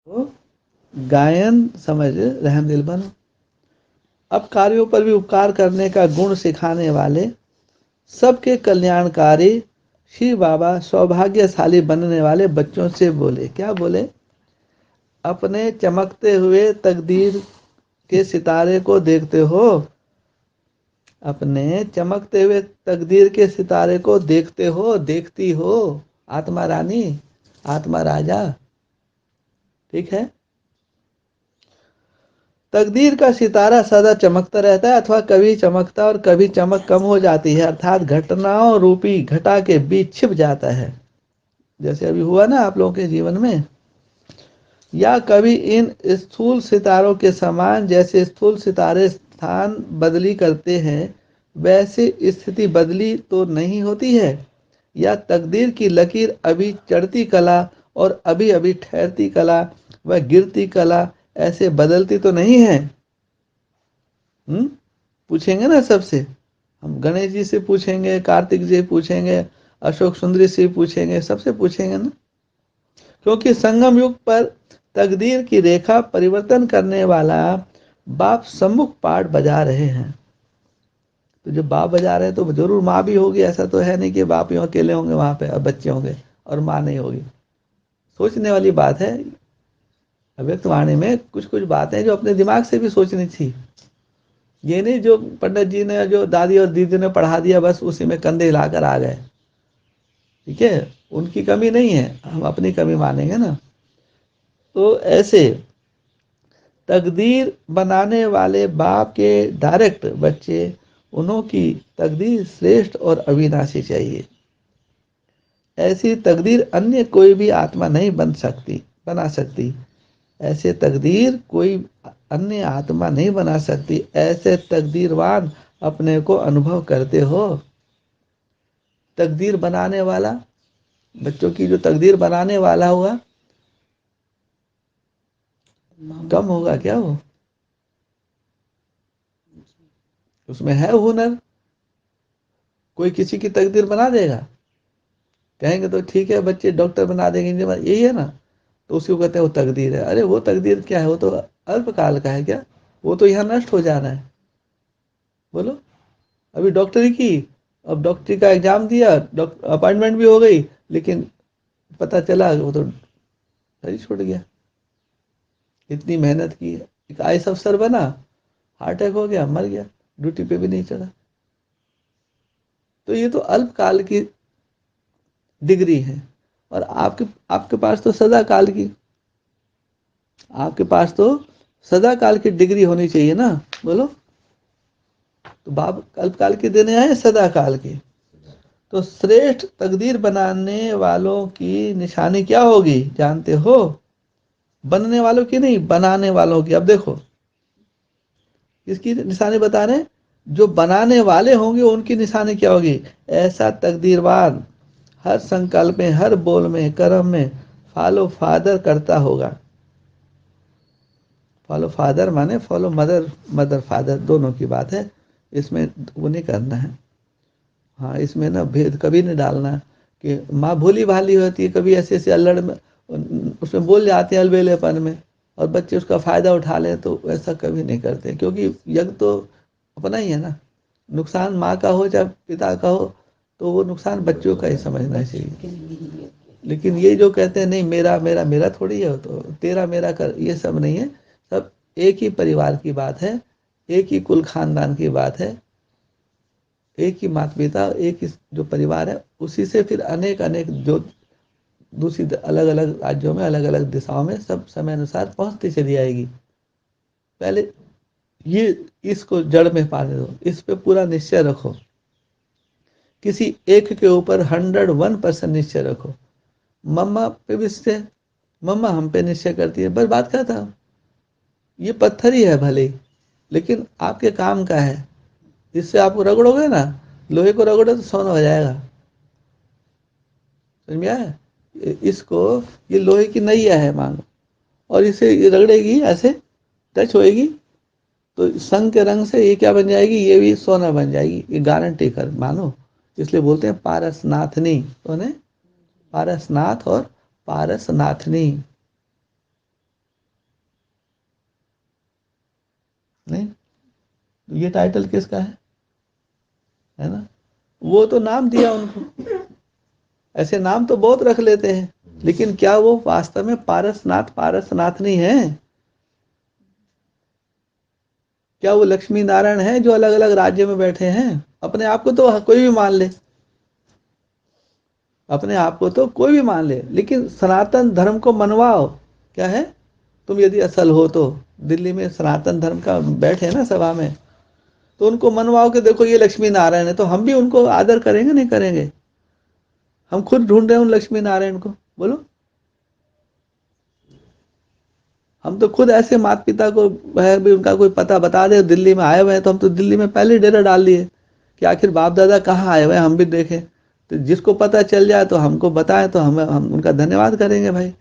तो गायन समझ रहमदिल बनो। अब कार्यों पर भी उपकार करने का गुण सिखाने वाले, सबके कल्याणकारी श्री बाबा सौभाग्यशाली बनने वाले बच्चों से बोले। क्या बोले? अपने चमकते हुए तकदीर के सितारे को देखते हो, अपने चमकते हुए तकदीर के सितारे को देखते हो, देखती हो आत्मा रानी, आत्मा राजा। ठीक है। तकदीर का सितारा सदा चमकता रहता है, अथवा कभी चमकता और कभी चमक कम हो जाती है, अर्थात घटनाओं रूपी घटा के बीच छिप जाता है, जैसे अभी हुआ ना आप लोगों के जीवन में। या कभी इन स्थूल सितारों के समान, जैसे स्थूल सितारे स्थान बदली करते हैं, वैसे स्थिति बदली तो नहीं होती है। या तकदीर की लकीर अभी चढ़ती कला और अभी अभी ठहरती कला व गिरती कला ऐसे बदलती तो नहीं है। पूछेंगे ना सबसे, हम गणेश जी से पूछेंगे, कार्तिक जी से पूछेंगे, अशोक सुंदरी से पूछेंगे, सबसे पूछेंगे ना। क्योंकि संगम युग पर तकदीर की रेखा परिवर्तन करने वाला बाप सम्मुख पाठ बजा रहे हैं। तो जो बाप बजा रहे हैं तो जरूर माँ भी होगी, ऐसा तो है नहीं कि बाप यूं अकेले होंगे वहां पे और बच्चे होंगे और माँ नहीं होगी। सोचने वाली बात है। अव्यक्त वाणी में कुछ कुछ बातें जो अपने दिमाग से भी सोचनी थी। ये नहीं जो पंडित जी ने, जो दादी और दीदी ने पढ़ा दिया बस उसी में कंधे हिलाकर आ गए। ठीक है, उनकी कमी नहीं है, हम अपनी कमी मानेंगे ना। तो ऐसे तकदीर बनाने वाले बाप के डायरेक्ट बच्चे, उन्हों की तकदीर श्रेष्ठ और अविनाशी चाहिए। ऐसी तकदीर अन्य कोई भी आत्मा नहीं बना सकती। ऐसे तकदीर कोई अन्य आत्मा नहीं बना सकती। ऐसे तकदीरवान अपने को अनुभव करते हो। तकदीर बनाने वाला, बच्चों की जो तकदीर बनाने वाला हुआ, कम होगा क्या वो? उसमें है हुनर। कोई किसी की तकदीर बना देगा, कहेंगे तो ठीक है बच्चे डॉक्टर बना देंगे, इंजीनियर, यही है ना। तो उसी को कहते हैं वो तकदीर है। अरे वो तकदीर क्या है? वो तो अल्पकाल का है क्या? वो तो यहाँ नष्ट हो जाना है। बोलो, अभी डॉक्टरी की, अब डॉक्टरी का एग्जाम दिया, अपॉइंटमेंट भी हो गई, लेकिन पता चला वो तो शरीर छूट गया। इतनी मेहनत की, एक आईएएस अफसर बना, हार्ट अटैक हो गया, मर गया, ड्यूटी पे भी नहीं चला। तो ये तो अल्पकाल की डिग्री है। और आपके आपके पास तो सदा काल की, आपके पास तो सदा काल की डिग्री होनी चाहिए ना। बोलो, तो बाप अल्पकाल की देने आए, सदा काल की। तो श्रेष्ठ तकदीर बनाने वालों की निशानी क्या होगी जानते हो? बनने वालों की नहीं, बनाने वालों की। अब देखो किसकी निशानी बता रहे हैं? जो बनाने वाले होंगे उनकी निशानी क्या होगी? ऐसा तकदीरवान हर संकल्प में, हर बोल में, कर्म में फॉलो फादर करता होगा। फॉलो फादर माने फॉलो मदर, मदर फादर दोनों की बात है। इसमें वो नहीं करना है। हाँ, इसमें ना भेद कभी नहीं डालना कि माँ भोली भाली होती है, कभी ऐसे ऐसे अल्लड़ में उसमें बोल जाते हैं अलबेलेपन में, और बच्चे उसका फायदा उठा लें, तो ऐसा कभी नहीं करते। क्योंकि यज्ञ तो अपना ही है ना। नुकसान माँ का हो चाहे पिता का हो, तो वो नुकसान बच्चों का ही समझना चाहिए। लेकिन ये जो कहते हैं नहीं मेरा मेरा मेरा थोड़ी है, तो तेरा मेरा कर, ये सब नहीं है। सब एक ही परिवार की बात है, एक ही कुल खानदान की बात है, एक ही माता पिता, एक ही जो परिवार है, उसी से फिर अनेक अनेक जो दूसरी अलग अलग राज्यों में, अलग अलग दिशाओं में सब समय अनुसार पहुंचती चली आएगी। पहले ये इसको जड़ में पाने दो, इस पे पूरा निश्चय रखो। किसी एक के ऊपर 101% निश्चय रखो। मम्मा पे भी निश्चय, मम्मा हम पे निश्चय करती है, बस बात खत्म। ये पत्थर ही है भले ही, लेकिन आपके काम का है। इससे आप रगड़ोगे ना, लोहे को रगड़ो तो सोना हो जाएगा। समझ में आया? इसको, ये लोहे की नैया है मानो, और इसे ये रगड़ेगी, ऐसे टच होएगी, तो संग के रंग से ये क्या बन जाएगी? ये भी सोना बन जाएगी, ये गारंटी कर मानो। इसलिए बोलते हैं पारसनाथनी। कौन है? पारसनाथ और पारसनाथनी। ये टाइटल किसका है ना? वो तो नाम दिया उनको। ऐसे नाम तो बहुत रख लेते हैं, लेकिन क्या वो वास्तव में पारसनाथ पारसनाथ नहीं है? क्या वो लक्ष्मी नारायण है जो अलग अलग राज्य में बैठे हैं? अपने आप को तो कोई भी मान ले, अपने आप को तो कोई भी मान ले, लेकिन सनातन धर्म को मनवाओ। क्या है? तुम यदि असल हो तो दिल्ली में सनातन धर्म का बैठे ना सभा में, तो उनको मनवाओ कि देखो ये लक्ष्मी नारायण है, तो हम भी उनको आदर करेंगे नहीं करेंगे? हम खुद ढूंढ रहे हैं उन लक्ष्मी नारायण को, बोलो। हम तो खुद ऐसे माता पिता को है भी उनका कोई पता बता दे दिल्ली में आए हुए हैं, तो हम तो दिल्ली में पहले ही डेरा डाल दिए कि आखिर बाप दादा कहाँ आए हुए हैं, हम भी देखें। तो जिसको पता चल जाए तो हमको बताएं, तो हम उनका धन्यवाद करेंगे भाई।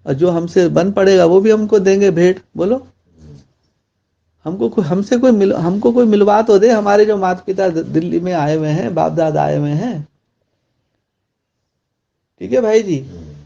और जो हमसे बन पड़ेगा वो भी हमको देंगे भेंट, बोलो। हमको कोई मिलवा तो दे, हमारे जो माता पिता दिल्ली में आए हुए हैं, बाप दादा आए हुए हैं। ठीक है भाई जी।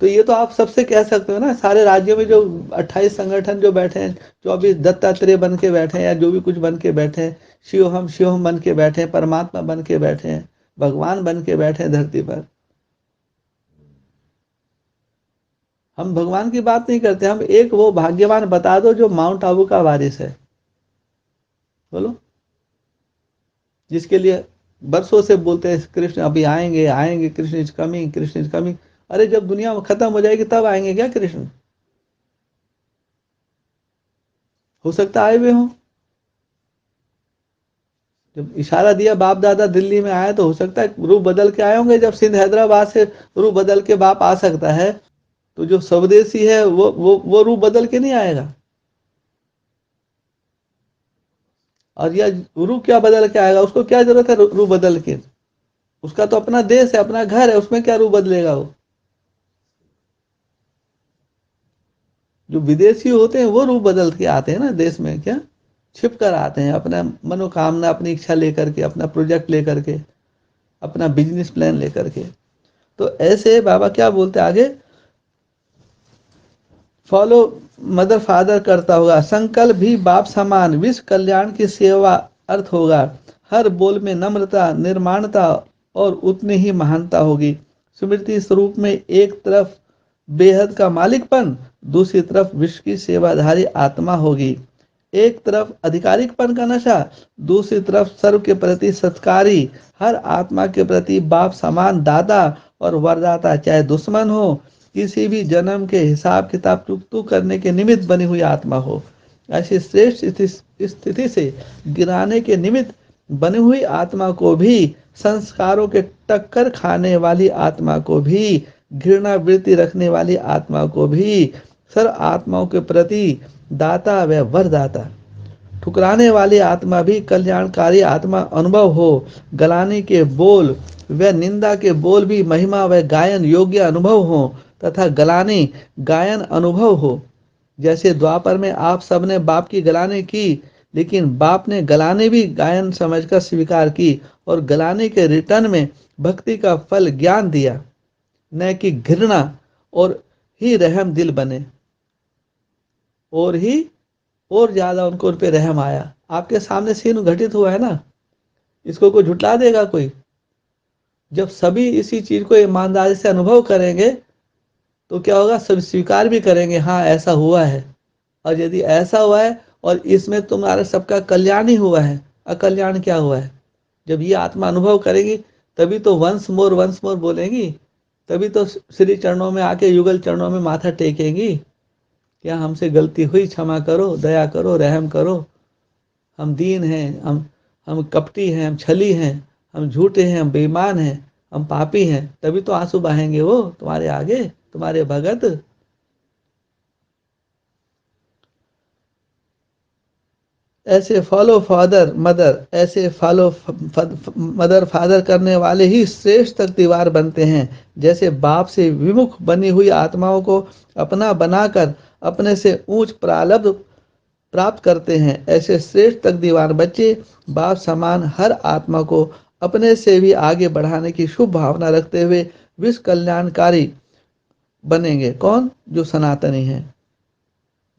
तो ये तो आप सबसे कह सकते हो ना, सारे राज्यों में जो 28 संगठन जो बैठे हैं, 24 दत्तात्रेय बन के बैठे हैं, या जो भी कुछ बन के बैठे हैं, शिवहम बन के बैठे हैं, परमात्मा बन के बैठे हैं, भगवान बन के बैठे हैं धरती पर। हम भगवान की बात नहीं करते, हम एक वो भाग्यवान बता दो जो माउंट आबू का वारिस है, बोलो। जिसके लिए बरसों से बोलते हैं कृष्ण अभी आएंगे आएंगे, Krishna is coming, Krishna is coming. अरे जब दुनिया खत्म हो जाएगी तब आएंगे क्या कृष्ण? हो सकता आए हुए हों। जब इशारा दिया बाप दादा दिल्ली में आए, तो हो सकता है रूप बदल के आए होंगे। जब सिंध हैदराबाद से रूप बदल के बाप आ सकता है, तो जो स्वदेशी है वो रूप बदल के नहीं आएगा। और यह रूप क्या बदल के आएगा? उसको क्या जरूरत है रूप बदल के? उसका तो अपना देश है, अपना घर है, उसमें क्या रूप बदलेगा वो? जो विदेशी होते हैं वो रूप बदल के आते हैं ना देश में, क्या छिप कर आते हैं अपना मनोकामना, अपनी इच्छा लेकर के, अपना प्रोजेक्ट लेकर के, अपना बिजनेस प्लान लेकर के। तो ऐसे बाबा क्या बोलते आगे, फॉलो मदर फादर करता होगा, संकल्प भी बाप समान, विश्व कल्याण की सेवा अर्थ होगा। हर बोल में नम्रता निर्माणता और उतनी ही महानता होगी। स्मृति स्वरूप में एक तरफ बेहद का मालिकपन, दूसरी तरफ विश्व की सेवाधारी आत्मा होगी। एक तरफ अधिकारिकपन का नशा, दूसरी तरफ सर्व के प्रति सत्कारी, हर आत्मा के प्रति बाप समान दाता और वरदाता, चाहे दुश्मन हो, किसी भी जन्म के हिसाब किताब चुकतू करने के निमित्त बनी हुई आत्मा हो। ऐसी श्रेष्ठ स्थिति से गिराने के निमित्त बनी हुई आत्मा को भी, संस्कारों के टक्कर खाने वाली आत्मा को भी, घृणा वृत्ति रखने वाली आत्मा को भी, सर्व आत्माओं के प्रति दाता व वरदाता, ठुकराने वाली आत्मा भी कल्याणकारी आत्मा अनुभव हो। गलानी के बोल व निंदा के बोल भी महिमा व गायन योग्य अनुभव हो, तथा गलानी गायन अनुभव हो। जैसे द्वापर में आप सबने बाप की गलानी की, लेकिन बाप ने गलानी भी गायन समझकर स्वीकार की, और गलानी के रिटर्न में भक्ति का फल ज्ञान दिया, न कि घृणा, और ही रहम दिल बने, और ही और ज्यादा उनको उन पे रहम आया। आपके सामने सीन घटित हुआ है ना, इसको कोई झुटला देगा कोई? जब सभी इसी चीज को ईमानदारी से अनुभव करेंगे, तो क्या होगा, सब स्वीकार भी करेंगे हाँ ऐसा हुआ है। और यदि ऐसा हुआ है और इसमें तुम्हारा सबका कल्याण ही हुआ है, अकल्याण क्या हुआ है? जब ये आत्मा अनुभव करेगी, तभी तो वंस मोर बोलेंगी, तभी तो श्री चरणों में आके युगल चरणों में माथा टेकेंगी, क्या हमसे गलती हुई, क्षमा करो, दया करो, रहम करो, हम दीन हैं, हम कपटी हैं, हम छली हैं, हम झूठे हैं, हम बेईमान हैं, हम पापी हैं। तभी तो आंसू बहेंगे वो तुम्हारे आगे, तुम्हारे भगत। ऐसे फॉलो फादर मदर, ऐसे फॉलो मदर फादर करने वाले ही श्रेष्ठ तकदीवार बनते हैं। जैसे बाप से विमुख बनी हुई आत्माओं को अपना बनाकर अपने से ऊंच प्रारब्ध प्राप्त करते हैं, ऐसे श्रेष्ठ तकदीवान बच्चे बाप समान हर आत्मा को अपने से भी आगे बढ़ाने की शुभ भावना रखते हुए विश्व कल्याणकारी बनेंगे। कौन? जो सनातनी हैं।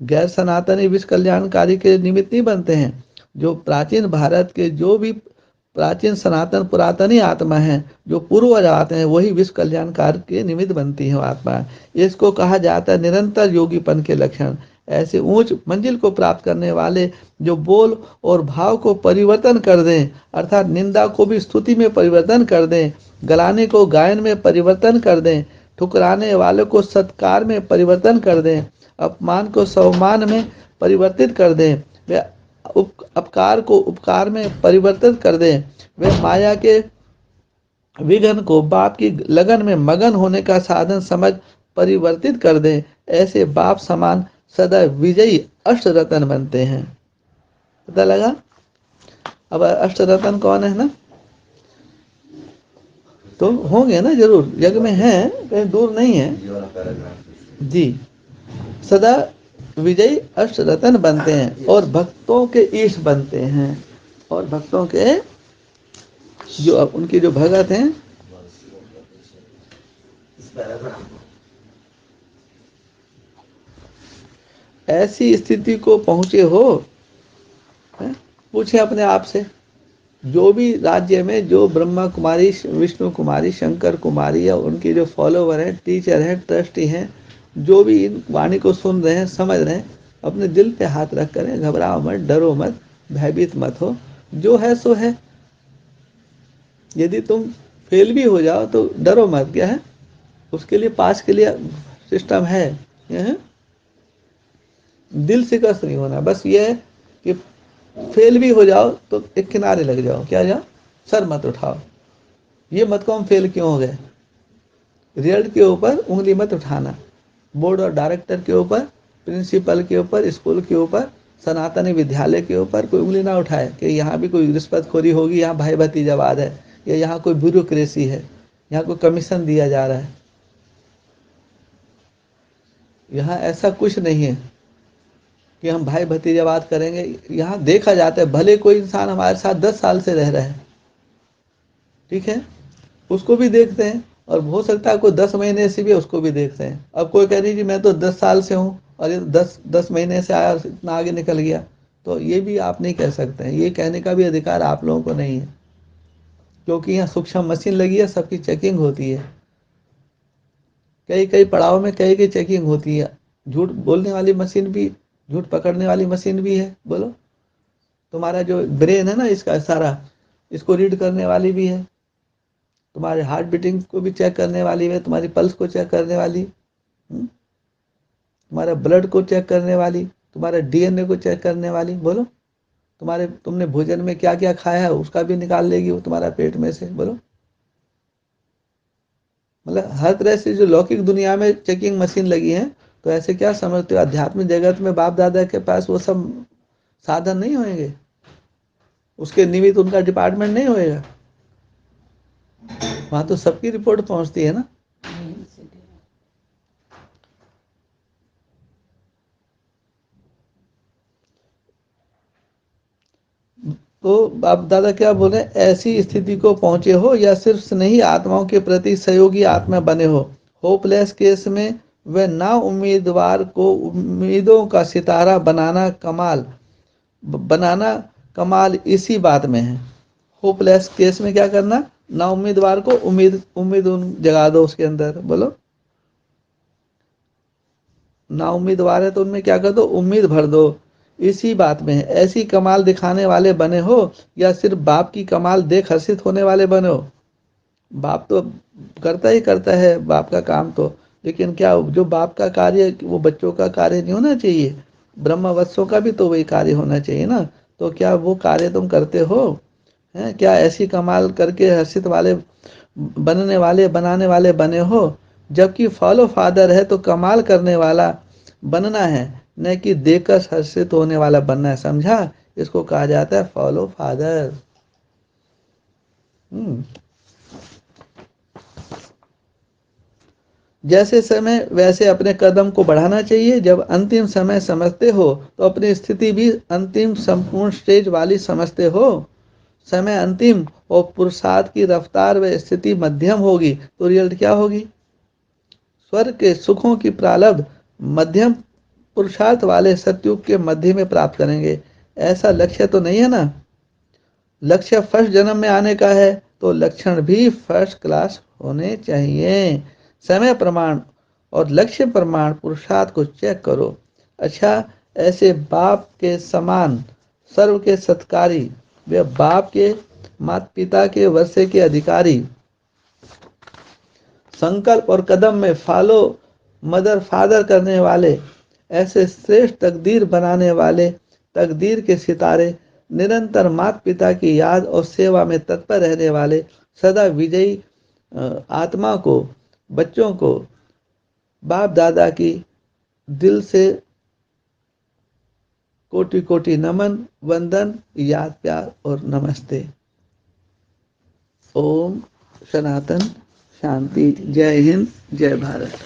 गैर सनातनी विश्व कल्याणकारी के निमित्त नहीं बनते हैं। जो प्राचीन भारत के जो भी प्राचीन सनातन पुरातनी आत्मा है, जो पूर्वज आते हैं, वही विश्व कल्याण कार्य के निमित्त बनती है आत्मा। इसको कहा जाता है निरंतर योगीपन के लक्षण। ऐसे ऊंच मंजिल को प्राप्त करने वाले जो बोल और भाव को परिवर्तन कर दें, अर्थात निंदा को भी स्तुति में परिवर्तन कर दें, गलाने को गायन में परिवर्तन कर दें, ठुकराने वाले को सत्कार में परिवर्तन कर दें, अपमान को सम्मान में परिवर्तित कर दें, वे अपकार को उपकार में परिवर्तित कर दें, वे माया के विघन को बाप की लगन में मगन होने का साधन समझ परिवर्तित कर दें, ऐसे बाप समान सदा विजयी अष्ट रतन बनते हैं। पता लगा? अब अष्ट रतन कौन है ना? तो होंगे ना, जरूर जग में है, कहीं दूर नहीं है जी। सदा विजयी अष्ट रतन बनते हैं और भक्तों के ईश बनते हैं, और भक्तों के जो उनके जो भगत हैं, ऐसी स्थिति को पहुंचे हो। पूछे अपने आप से, जो भी राज्य में जो ब्रह्मा कुमारी, विष्णु कुमारी, शंकर कुमारी या उनके जो फॉलोवर हैं, टीचर हैं, ट्रस्टी हैं, जो भी इन वाणी को सुन रहे हैं, समझ रहे हैं, अपने दिल पे हाथ रख करें, घबराओ मत, डरो मत, भयभीत मत हो, जो है सो है। यदि तुम फेल भी हो जाओ तो डरो मत, क्या है उसके लिए, पास के लिए सिस्टम है, यह दिल से कष्ट नहीं होना। बस ये है कि फेल भी हो जाओ तो एक किनारे लग जाओ, क्या जाओ, सर मत उठाओ, ये मत को हम फेल क्यों हो गए, रिजल्ट के ऊपर उंगली मत उठाना, बोर्ड और डायरेक्टर के ऊपर, प्रिंसिपल के ऊपर, स्कूल के ऊपर, सनातनी विद्यालय के ऊपर कोई उंगली ना उठाए कि यहाँ भी कोई रिश्वतखोरी होगी, यहाँ भाई भतीजावाद है, या यहाँ कोई ब्यूरोक्रेसी है, यहाँ कोई कमीशन दिया जा रहा है। यहाँ ऐसा कुछ नहीं है कि हम भाई भतीजावाद करेंगे। यहाँ देखा जाता है, भले कोई इंसान हमारे साथ 10 साल से रह रहा है, ठीक है, उसको भी देखते हैं, और हो सकता है कोई 10 महीने से भी उसको भी देखते हैं। अब कोई कह रही जी मैं तो 10 साल से हूँ और ये 10 महीने से आया और इतना आगे निकल गया, तो ये भी आप नहीं कह सकते हैं, ये कहने का भी अधिकार आप लोगों को नहीं है, क्योंकि यहाँ सूक्ष्म मशीन लगी है, सबकी चेकिंग होती है, कई कई पड़ाव में कई कई चेकिंग होती है। झूठ बोलने वाली मशीन भी, झूठ पकड़ने वाली मशीन भी है, बोलो। तुम्हारा जो ब्रेन है ना, इसका सारा, इसको रीड करने वाली भी है, तुम्हारे हार्ट बीटिंग को भी चेक करने वाली है, तुम्हारी पल्स को चेक करने वाली, तुम्हारा ब्लड को चेक करने वाली, तुम्हारा डीएनए को चेक करने वाली, बोलो। तुमने भोजन में क्या क्या खाया है उसका भी निकाल लेगी वो तुम्हारा पेट में से, बोलो। मतलब हर तरह से जो लौकिक दुनिया में चेकिंग मशीन लगी है, तो ऐसे क्या समझते हो आध्यात्मिक जगत में बाप दादा के पास वो सब साधन नहीं होंगे, उसके निमित्त उनका डिपार्टमेंट नहीं होएगा, वहां तो सबकी रिपोर्ट पहुंचती है ना। तो बाप दादा क्या बोले, ऐसी स्थिति को पहुंचे हो या सिर्फ नहीं आत्माओं के प्रति सहयोगी आत्मा बने हो। होपलेस केस में वह ना उम्मीदवार को उम्मीदों का सितारा बनाना कमाल इसी बात में है। होपलेस केस में क्या करना, ना उम्मीदवार को उम्मीद जगा दो उसके अंदर, बोलो। ना उम्मीदवार है तो उनमें क्या कर दो, उम्मीद भर दो, इसी बात में है। ऐसी कमाल दिखाने वाले बने हो या सिर्फ बाप की कमाल देख हर्षित होने वाले बने हो। बाप तो करता ही करता है बाप का काम, तो लेकिन क्या जो बाप का कार्य वो बच्चों का कार्य नहीं होना चाहिए, ब्रह्मवत्सों का भी तो वही कार्य होना चाहिए ना। तो क्या वो कार्य तुम करते हो, हैं? क्या ऐसी कमाल करके हर्षित वाले बनने वाले बनाने वाले बने हो, जबकि फॉलो फादर है तो कमाल करने वाला बनना है, न कि देकर हर्षित होने वाला बनना है। समझा? इसको कहा जाता है फॉलो फादर। जैसे समय वैसे अपने कदम को बढ़ाना चाहिए। जब अंतिम समय समझते हो तो अपनी स्थिति भी अंतिम संपूर्ण स्टेज वाली समझते हो। समय अंतिम और पुरुषार्थ की रफ्तार व स्थिति मध्यम होगी तो रिजल्ट क्या होगी, स्वर्ग के सुखों की प्रारब्ध मध्यम पुरुषार्थ वाले सतयुग के मध्य में प्राप्त करेंगे। ऐसा लक्ष्य तो नहीं है ना। लक्ष्य फर्स्ट जन्म में आने का है तो लक्षण भी फर्स्ट क्लास होने चाहिए। समय प्रमाण और लक्ष्य प्रमाण पुरुषार्थ को चेक करो। अच्छा, ऐसे बाप के समान सर्व के सत्कारी वे बाप के माता पिता के वर्षे के अधिकारी, संकल्प और कदम में फॉलो मदर फादर करने वाले, ऐसे श्रेष्ठ तकदीर बनाने वाले तकदीर के सितारे, निरंतर माता पिता की याद और सेवा में तत्पर रहने वाले सदा विजयी आत्मा को, बच्चों को बाप दादा की दिल से कोटि कोटि नमन, वंदन, याद, प्यार और नमस्ते। ओम सनातन शांति। जय हिंद, जय भारत।